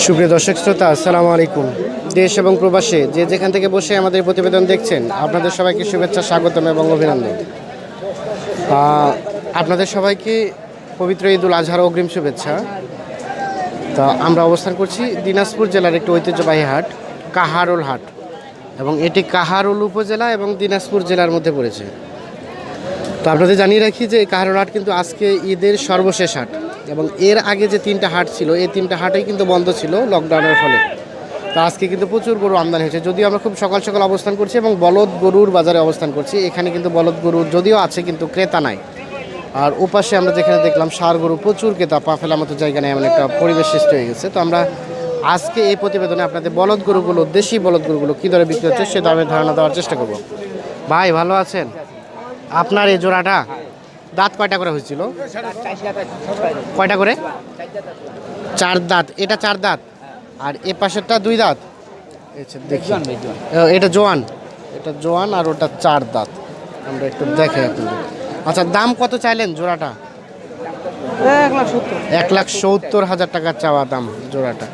সুপ্রিয় দর্শক শ্রোতা, আসসালামু আলাইকুম। দেশ এবং প্রবাসে যে যেখান থেকে বসে আমাদের প্রতিবেদন দেখছেন, আপনাদের সবাইকে শুভেচ্ছা, স্বাগতম এবং অভিনন্দন। আপনাদের সবাইকে পবিত্র ঈদুল আজহার অগ্রিম শুভেচ্ছা। তা আমরা অবস্থান করছি দিনাজপুর জেলার একটি ঐতিহ্যবাহী হাট, কাহারোল হাট, এবং এটি কাহারোল উপজেলা এবং দিনাজপুর জেলার মধ্যে পড়েছে। তো আপনাদের জানিয়ে রাখি যে এই কাহারোল হাট কিন্তু আজকে ঈদের সর্বশেষ হাট, এবং এর আগে যে তিনটা হাট ছিল এই তিনটা হাটেই কিন্তু বন্ধ ছিল লকডাউনের ফলে। তো আজকে কিন্তু প্রচুর গরু আমদানি হয়েছে, যদিও আমরা খুব সকাল সকাল অবস্থান করছি এবং বলদ গরুর বাজারে অবস্থান করছি। এখানে কিন্তু বলদ গরু যদিও আছে কিন্তু ক্রেতা নাই। আর ওপাশে আমরা যেখানে দেখলাম ষাঁড় গরু প্রচুর ক্রেতা, পা ফেলার মতো জায়গা নেই, এমন একটা পরিবেশ সৃষ্টি হয়ে গেছে। তো আমরা আজকে এই প্রতিবেদনে আপনাদের বলদ গরুগুলো, দেশি বলদ গরুগুলো কী দরে বিক্রি হচ্ছে সে দামের ধারণা দেওয়ার চেষ্টা করব। ভাই ভালো আছেন? আপনার এই জোড়াটা দাঁত কয়টা করে হয়েছিল? কয়টা করে? 4 দাঁত। এটা 4 দাঁত, আর এ পাশেরটা 2 দাঁত। দেখি এটা জোয়ান, এটা জোয়ান, আর ওটা 4 দাঁত। আমরা একটু দেখে আপনাদের। আচ্ছা, দাম কত চাইলেন জোড়াটা? 1,70,000 টাকা চাওয়া দাম জোড়াটা।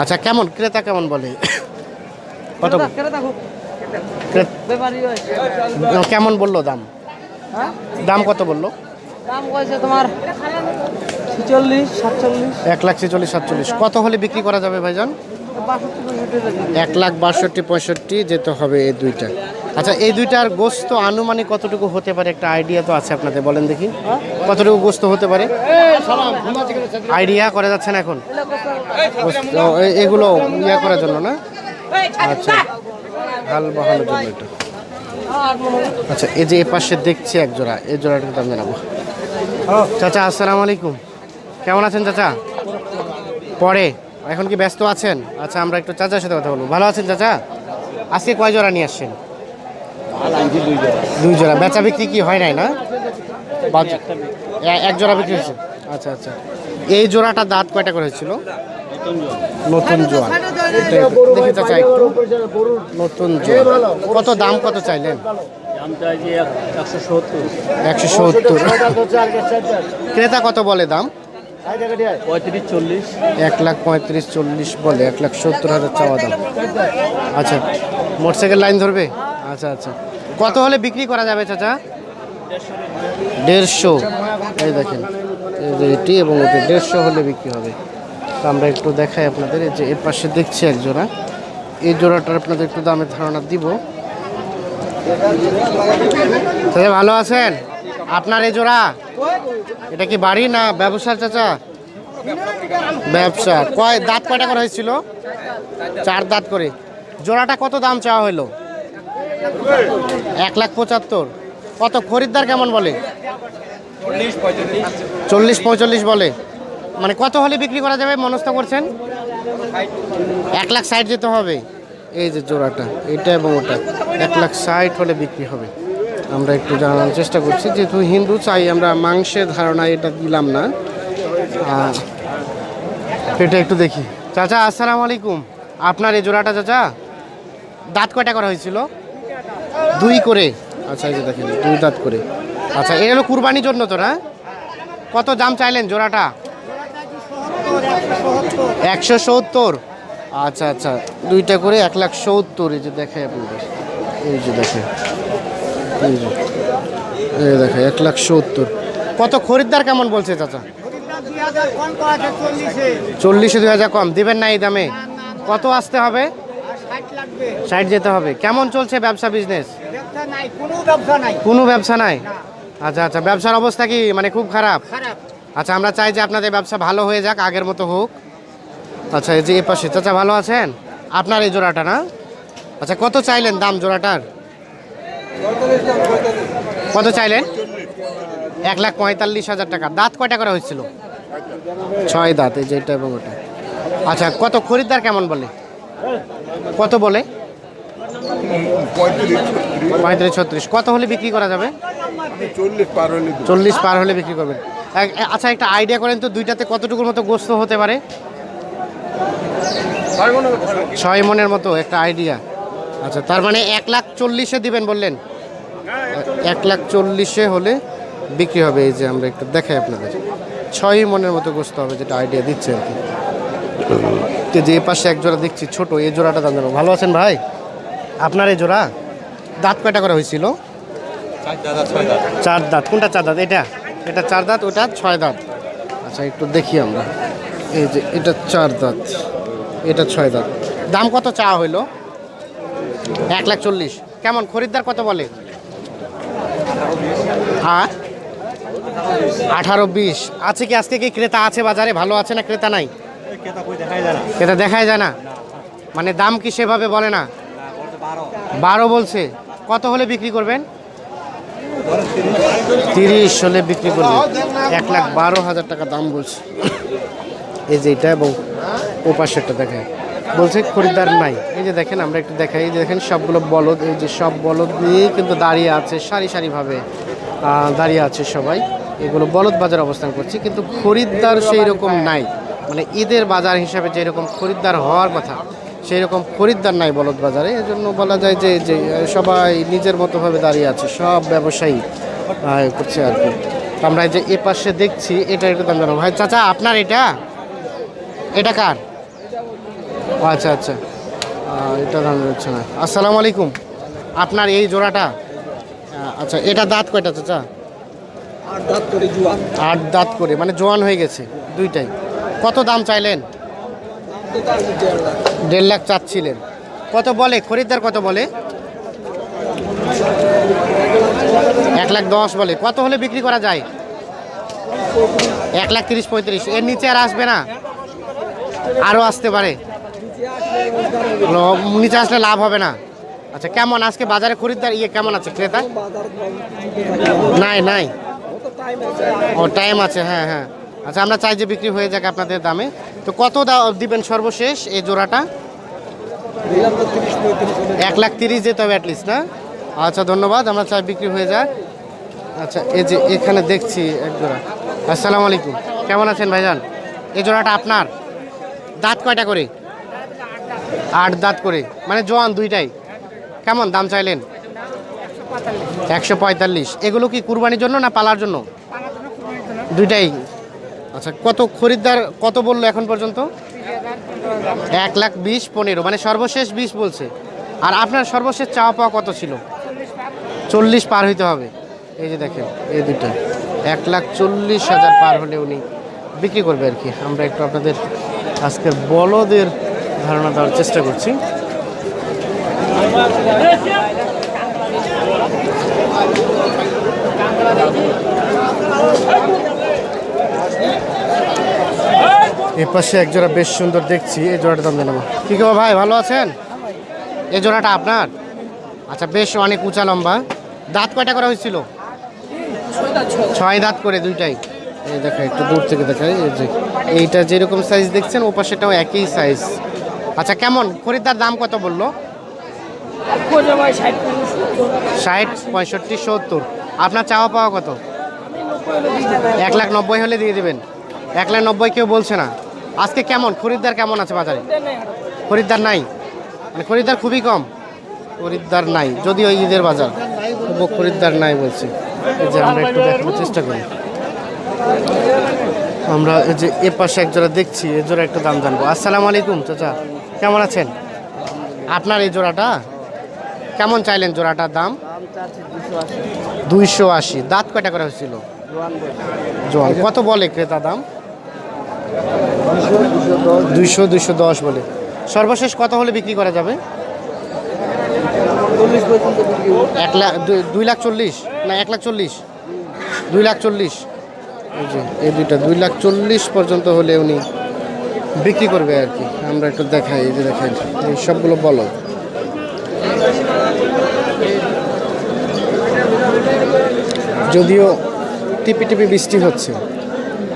আচ্ছা, কেমন ক্রেতা কেমন বলে? কত কেমন বললো দাম? দাম কত বললো? দাম কইছে তোমার 46-47। 1,46,47। কত হলে বিক্রি করা যাবে ভাইজান? 1,62,65 যেতে হবে এই দুইটা। আচ্ছা, এই দুইটার গোস্ত আনুমানিক কতটুকু হতে পারে? একটা আইডিয়া তো আছে আপনাদের, বলেন দেখি কতটুকু গোস্ত হতে পারে? আইডিয়া করা যাচ্ছে না এখন? এগুলো ইয়া করার জন্য না? আচ্ছা, হাল বাহানোর জন্য এটা। আচ্ছা, এই যে এ পাশে দেখছি এক জোড়া, এই জোড়াটার দাম জানাবো। চাচা আসসালামু আলাইকুম, কেমন আছেন চাচা? পরে এখন কি ব্যস্ত আছেন? আচ্ছা, আমরা একটু চাচার সাথে কথা বলবো। ভালো আছেন চাচা? আজকে কয় জোড়া নিয়ে আসছেন? 2 জোড়া। বেচা বিক্রি কি হয় নাই না? এক জোড়া বিক্রি হয়েছে। আচ্ছা আচ্ছা, এই জোড়াটা দাঁত কয়টা করে হয়েছিল? নতুন জোড়া। দেখি চাচা একটু, নতুন জোড়া। কত দাম কত চাইলেন? 170। ক্রেতা কত বলে দাম? 35-40। 1,35,40 বলে, 1,70,000 চাওয়া দাম। আচ্ছা, মোটরসাইকেল লাইন ধরবে? আচ্ছা আচ্ছা, কত হলে বিক্রি করা যাবে চাচা? 150। এই দেখেন, এই যে এটি এবং ওটি 150 হলে বিক্রি হবে। তো আমরা একটু দেখাই আপনাদের। এই যে এর পাশে দেখছি এক জোড়া, এই জোড়াটার আপনাদের একটু দামের ধারণা দিব। চাচা ভালো আছেন? আপনার এই জোড়া এটা কি বাড়ি না ব্যবসার চাচা? ব্যবসা। কয় দাঁত কয়টা করে হয়েছিল? 4 দাঁত করে। জোড়াটা কত দাম চাওয়া হলো? 1,75,000। কত খরিদ্দার কেমন বলে? 40-45 বলে। মানে কত হলে বিক্রি করা যাবে মনস্থ করছেন? 1,60,000 যেতে হবে। এই যে জোড়াটা, এটা এবং ওটা 1,60,000 হলে বিক্রি হবে। আমরা একটু জানানোর চেষ্টা করছি, যেহেতু হিন্দু চাই আমরা মাংসের ধারণা এটা দিলাম না। এটা একটু দেখি। চাচা আসসালামু আলাইকুম, আপনার এই জোড়াটা চাচা দাঁত কয়টা করা হয়েছিল? 2 করে। আচ্ছা, এই যে দেখেন 2 দাঁত করে। আচ্ছা, এটা হলো কুরবানির জন্য তো না? কত দাম চাইলেন জোড়াটা? 170। আচ্ছা আচ্ছা, 2টা করে 1,70,000। এই যে দেখে আপনাদের, এই যে দেখে, এই যে দেখে 1,70,000। কত খরিদ্দার কেমন বলছে চাচা? 40-এ 2,000 কম দিবেন না এই দামে? কত আসতে হবে? 60 যেতে হবে। কেমন চলছে ব্যবসা বিজনেস? কোনো ব্যবসা নাই। আচ্ছা আচ্ছা, ব্যবসার অবস্থা কি মানে খুব খারাপ? আচ্ছা, আমরা চাই যে আপনাদের ব্যবসা ভালো হয়ে যাক, আগের মতো হোক। আচ্ছা, এই যে এ পাশে চাচা ভালো আছেন? আপনার এই জোড়াটা না? আচ্ছা, কত চাইলেন দাম জোড়াটার? কত চাইলেন? 1,45,000 টাকা। দাঁত কয়টা করে হয়েছিল? 6 দাঁত। এই যে এটা এবং ওটা। আচ্ছা, কত খরিদ্দার কেমন বলে? কত বলে? 35-36। কত হলে বিক্রি করা যাবে? 40 পার হলে বিক্রি করবেন। আচ্ছা, একটা আইডিয়া করেন তো, দুইটাতে কতটুকুর মতো গোস্ত হতে পারে? 6 মনের মতো একটা আইডিয়া। আচ্ছা, তার মানে 1,40,000 দিবেন বললেন? 1,40,000 হলে বিক্রি হবে। এই যে আমরা একটু দেখাই আপনাদের, 6 মনের মতো গোস্ত হবে, যেটা আইডিয়া দিচ্ছে আর কি। তো যে পাশে এক জোড়া দেখছি ছোট, এই জোড়াটা দাম জানো। ভালো আছেন ভাই? আপনার এই জোড়া দাঁত কয়টা করা হয়েছিল? 4 দাঁত। কোনটা 4 দাঁত? এটা এটা 4 দাঁত, ওটা 6 দাঁত। আচ্ছা একটু দেখি আমরা। এই যে এটা 4 দাঁত, এটা 6 দাঁত। দাম কত চাওয়া হইলো? 1,40,000। কেমন খরিদ্দার কত বলে? হ্যাঁ 18-20 আছে কি? আজকে কি ক্রেতা আছে বাজারে? ভালো আছে না ক্রেতা নাই? ক্রেতা দেখাই যায় না, মানে দাম কি সেভাবে বলে না? 12 বলছে। কত হলে বিক্রি করবেন? 30 হলে বিক্রি করবেন। 1,12,000 টাকা দাম বলছে। এই যে এটা এবং ও পাশেরটা দেখায়, বলছে খরিদ্দার নাই। এই যে দেখেন, আমরা একটু দেখাই। এই যে দেখেন সবগুলো বলদ, এই যে সব বলদ নিয়েই কিন্তু দাঁড়িয়ে আছে, সারি সারিভাবে দাঁড়িয়ে আছে সবাই। এগুলো বলদ বাজার অবস্থান করছে, কিন্তু খরিদ্দার সেই রকম নাই। মানে ঈদের বাজার হিসাবে যেরকম খরিদ্দার হওয়ার কথা, সেই রকম খরিদ্দার নাই বলদ বাজারে। এজন্য বলা যায় যে যে সবাই নিজের মতোভাবে দাঁড়িয়ে আছে, সব ব্যবসায়ী করছে আর কি। তো আমরা এই যে এ পাশে দেখছি, এটা একটু দাম জানাবো। ভাই চাচা আপনার এটা, এটা কার? ও আচ্ছা আচ্ছা, এটা দাম হচ্ছে না। আসসালামু আলাইকুম। আপনার এই জোড়াটা, আচ্ছা এটা দাঁত কয়টা চাচা? 8 দাঁত করে, মানে জোয়ান হয়ে গেছে দুইটাই। কত দাম চাইলেন? 1.5 লাখ চাচ্ছিলেন। কত বলে খরিদ্দার, কত বলে? 1,10,000 বলে। কত হলে বিক্রি করা যায়? 1,30,000-1,35,000। এর নিচে আর আসবে না? আরও আসতে পারে? নিচে আসলে লাভ হবে না। আচ্ছা কেমন আজকে বাজারে খরিদ্দার কেমন আছে ক্রেতা? নাই নাই, ও টাইম আছে, হ্যাঁ হ্যাঁ। আচ্ছা আমরা চাই যে বিক্রি হয়ে যাক আপনাদের দামে। তো কত দিবেন সর্বশেষ এই জোড়াটা? 1,30,000 যেতে হবে অ্যাটলিস্ট, না? আচ্ছা ধন্যবাদ, আমরা চাই বিক্রি হয়ে যাক। আচ্ছা এই যে এখানে দেখছি এক জোড়া। আসসালামু আলাইকুম, কেমন আছেন ভাইজান? এই জোড়াটা আপনার? দাঁত কয়টা করে? 8 দাঁত করে, মানে জোয়ান দুইটাই। কেমন দাম চাইলেন? 145। এগুলো কি কুরবানির জন্য না পালার জন্য? দুইটাই। আচ্ছা কত খরিদ্দার কত বললো এখন পর্যন্ত? 1,20,15, মানে সর্বশেষ 20 বলছে। আর আপনার সর্বশেষ চাওয়া পাওয়া কত ছিল? 40 পার হইতে হবে। এই যে দেখেন এই দুইটা 1,40,000 পার হলে উনি বিক্রি করবে আর কি। আমরা একটু আপনাদের আজকের বলদের ধারণা দেওয়ার চেষ্টা করছি। এর পাশে এক জোড়া বেশ সুন্দর দেখছি, এই জোড়াটা দাম জানাবো। কি খবর ভাই, ভালো আছেন? এই জোড়াটা আপনার? আচ্ছা বেশ অনেক উঁচা লম্বা। দাঁত কয়টা করা হয়েছিল? 6 দাঁত করে দুইটাই। এই দেখা একটু দূর থেকে দেখাই, এই যে এইটা যেরকম সাইজ দেখছেন ও পাশেটাও একই সাইজ। আচ্ছা কেমন খরিদ্দার দাম কত বললো? 60, 65, 70। আপনার চাওয়া পাওয়া কত? 1,90,000 হলে দিয়ে দেবেন। 1,90,000 কেউ বলছে না। আজকে কেমন খরিদ্দার কেমন আছে বাজারে? খরিদ্দার নাই, মানে খরিদ্দার খুবই কম। খরিদ্দার নাই, যদিও ঈদের বাজার, তবু খরিদ্দার নাই বলছে। এই যে আমরা একটু দেখানোর চেষ্টা করি। আমরা এই যে এ পাশে এক জোড়া দেখছি, এই জোড়া একটু দাম জানবো। আসসালামু আলাইকুম চাচা, কেমন আছেন? আপনার এই জোড়াটা কেমন চাইলেন? জোড়াটার দাম 280। দাঁত কয়টা করে হয়েছিল? জোয়ান। কত বলে ক্রেতা দাম? 200-210 বলে। সর্বশেষ কত হলে বিক্রি করা যাবে? 2,40,000 না 1,40,000? 2,40,000। এই যে এই দুইটা 2,40,000 পর্যন্ত হলে উনি বিক্রি করবে আর কি। আমরা একটু দেখাই, এই যে দেখেন এই সবগুলো বলো। যদিও টিপি টিপি বৃষ্টি হচ্ছে,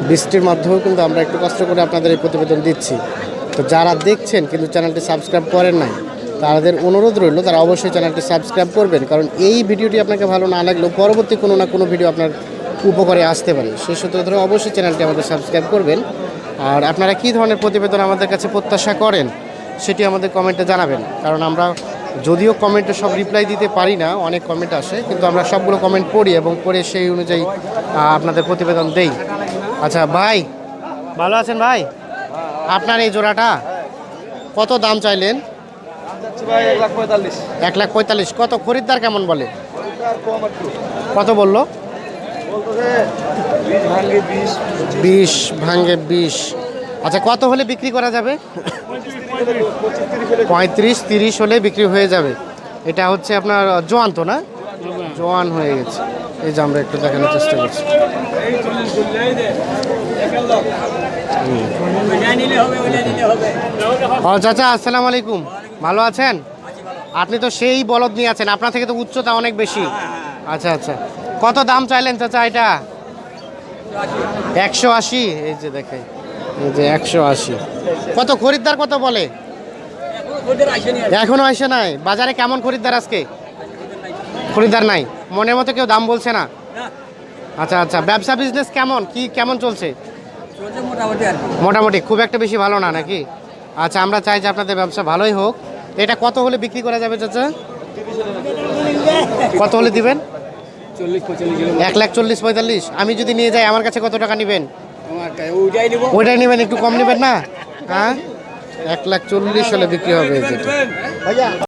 বৃষ্টির মাধ্যমেও কিন্তু আমরা একটু কষ্ট করে আপনাদের এই প্রতিবেদন দিচ্ছি। তো যারা দেখছেন কিন্তু চ্যানেলটি সাবস্ক্রাইব করেন নাই, তাদের অনুরোধ রইল তারা অবশ্যই চ্যানেলটি সাবস্ক্রাইব করবেন, কারণ এই ভিডিওটি আপনাকে ভালো না লাগলেও পরবর্তী কোনো না কোনো ভিডিও আপনার উপকারে আসতে পারে। সেই সূত্র ধরে অবশ্যই চ্যানেলটি আমাদের সাবস্ক্রাইব করবেন। আর আপনারা কী ধরনের প্রতিবেদন আমাদের কাছে প্রত্যাশা করেন সেটি আমাদের কমেন্টে জানাবেন, কারণ আমরা যদিও কমেন্টে সব রিপ্লাই দিতে পারি না, অনেক কমেন্ট আসে, কিন্তু আমরা সবগুলো কমেন্ট পড়ি এবং পড়ে সেই অনুযায়ী আপনাদের প্রতিবেদন দেই। আচ্ছা ভাই, ভালো আছেন ভাই? আপনার এই জোড়াটা কত দাম চাইলেন? ভাই 1,45,000। 1,45,000। কত খরিদ্দার কেমন বলে? কম একটু কত বললো? বলতেছে 20 ভাঙে 20 20 ভাঙে 20। আচ্ছা, কত হলে বিক্রি করা যাবে? 35-30 হলে বিক্রি হয়ে যাবে। এটা হচ্ছে আপনার জোয়ান তো না? জোয়ান হয়ে গেছে। এই যে আমরা একটু দেখানোর চেষ্টা করছি। ও চাচা, আসসালামু আলাইকুম। ভালো আছেন? আপনি তো সেই বলদ নিয়ে আছেন, আপনার থেকে তো উচ্চতা অনেক বেশি। আচ্ছা আচ্ছা, কত দাম চাইলেন চাচা এটা? 180। এই যে দেখেন, এই যে 180। কত খরিদ্দার কত বলে? এখনো আসে নাই। বাজারে কেমন খরিদ্দার আজকে? খরিদ্দার নাই, মনের মতো কেউ দাম বলছে না। আচ্ছা আচ্ছা, ব্যবসা বিজনেস কেমন, কি কেমন চলছে? মোটামুটি, খুব একটা বেশি ভালো না নাকি? আচ্ছা, আমরা চাই যে আপনাদের ব্যবসা ভালোই হোক। এটা কত হলে বিক্রি করা যাবে চাচা? কত হলে দিবেন? 1,40,000-45,000। আমি যদি নিয়ে যাই, আমার কাছে কত টাকা নেবেন? ওইটাই নেবেন, একটু কম নেবেন না? হ্যাঁ, 1,40,000 হলে বিক্রি হবে।